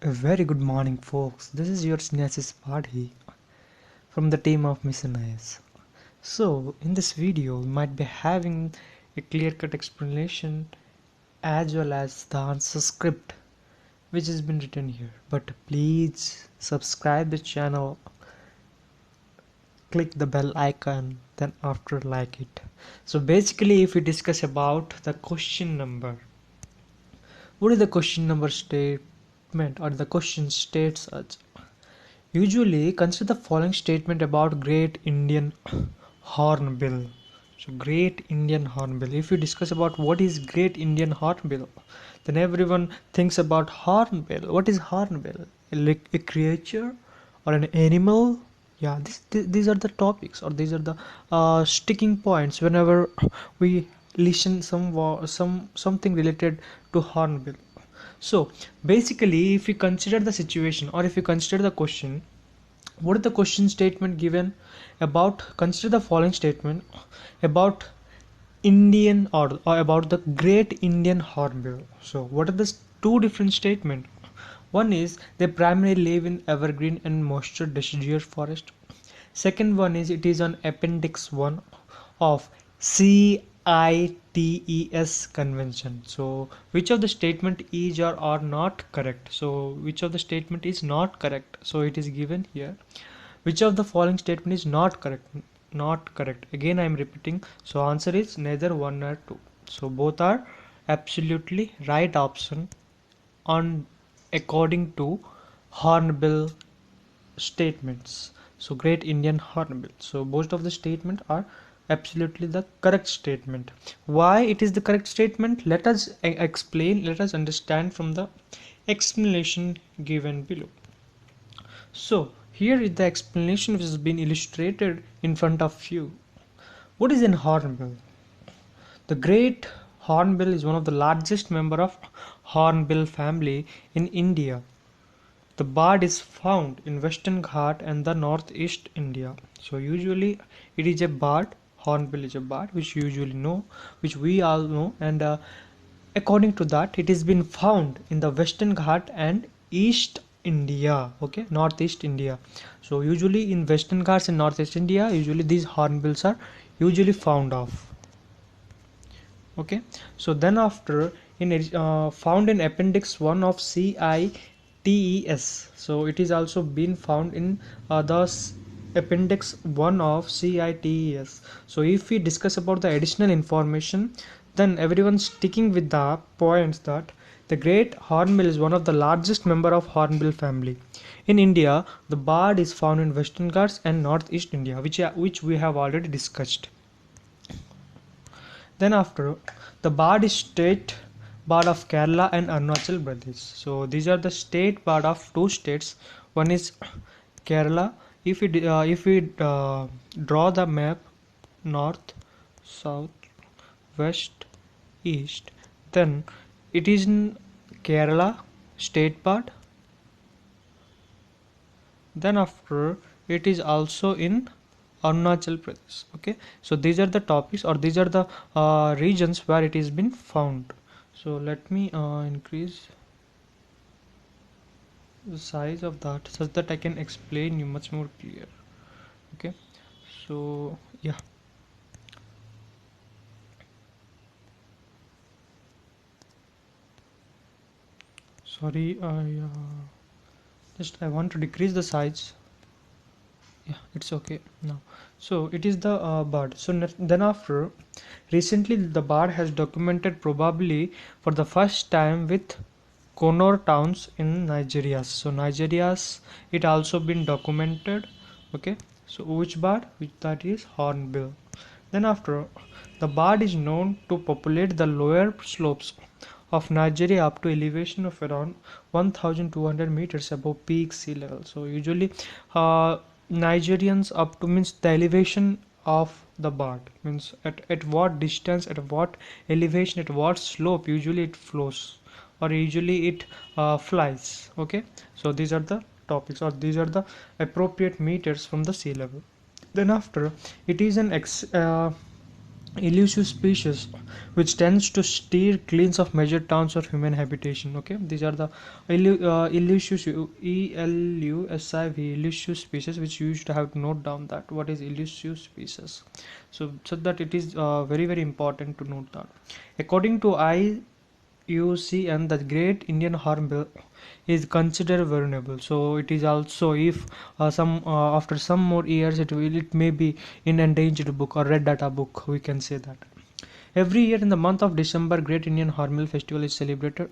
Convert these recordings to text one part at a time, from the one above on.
A very good morning, folks. This is your Snehasis Padhi from the team of Mission IS. So, in this video, we might be having a clear-cut explanation as well as the answer script which has been written here. But please subscribe the channel, click the bell icon, then after like it. So basically, if we discuss about the question number, what is the question number statement or the question states such? Usually consider the following statement about Great Indian Hornbill. So Great Indian Hornbill. If you discuss about what is Great Indian Hornbill, then everyone thinks about Hornbill. What is Hornbill? Like a creature or an animal? Yeah, these are the topics or these are the sticking points whenever we listen something related to Hornbill. So basically, if you consider the situation or if you consider the question, what is the question statement given about? Consider the following statement about Indian or about the Great Indian Hornbill. So what are the two different statements? One is they primarily live in evergreen and moisture deciduous forest. Second one is it is on Appendix 1 of CITES convention. So which of the statement is or are not correct? So which of the statement is not correct? So it is given here. Which of the following statement is not correct? Not correct. Again I am repeating. So answer is neither one nor two. So both are absolutely right option on according to Hornbill statements. So Great Indian Hornbill. So most of the statement are absolutely the correct statement. Why it is the correct statement? Let us explain. Let us understand from the explanation given below. So here is the explanation which has been illustrated in front of you. What is an hornbill? The great hornbill is one of the largest member of hornbill family in India. The bird is found in Western Ghat and the northeast India. So usually it is a bird. Hornbill is a bird which you usually know, which we all know, and according to that, it has been found in the Western Ghat and East India. Okay, Northeast India. So usually in Western Ghats and Northeast India, usually these hornbills are usually found of. Okay, so then after in found in Appendix 1 of CITES. So it is also been found in the Appendix 1 of CITES. So if we discuss about the additional information, then everyone's sticking with the points that the great hornbill is one of the largest member of hornbill family. In India, the bird is found in Western Ghats and Northeast India, which we have already discussed. Then after, the bird is state bird of Kerala and Arunachal Pradesh. So these are the state bird of two states. One is Kerala. If we draw the map, north, south, west, east, then it is in Kerala state bird. Then after, it is also in Arunachal Pradesh. Okay, so these are the topics or these are the regions where it has been found. So let me increase the size of that such that I can explain you much more clear. Okay, so yeah, sorry, I want to decrease the size. Yeah, it's okay now. So it is the bird. So then after, recently the bird has documented probably for the first time with Konor towns in Nigeria. So Nigeria's it also been documented. Okay, so which bird? Which that is hornbill. Then after, the bird is known to populate the lower slopes of Nigeria up to elevation of around 1200 meters above peak sea level. So usually Nigerians up to means the elevation of the bird means at what distance, at what elevation, at what slope usually it flows or usually it flies. Okay, so these are the topics or these are the appropriate meters from the sea level. Then after, it is an elusive species which tends to steer clean of major towns or human habitation. Okay, these are the elusive, elusive species, which you used to have to note down that what is elusive species, so that it is very important to note that. According to IUCN, the Great Indian Hornbill is considered vulnerable. So it is also, if some after some more years, it may be in endangered book or red data book, we can say that. Every year in the month of December, Great Indian Hornbill Festival is celebrated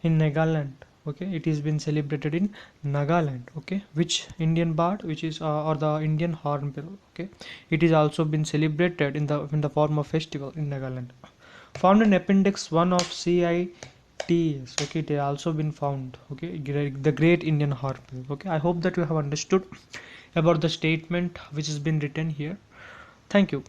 in Nagaland. Okay, it is been celebrated in Nagaland. Okay, which Indian bird, which is or the Indian hornbill. Okay, it is also been celebrated in the form of festival in Nagaland. Found in Appendix 1 of CITES. Okay, it has also been found. Okay, the Great Indian Hornbill. Okay, I hope that you have understood about the statement which has been written here. Thank you.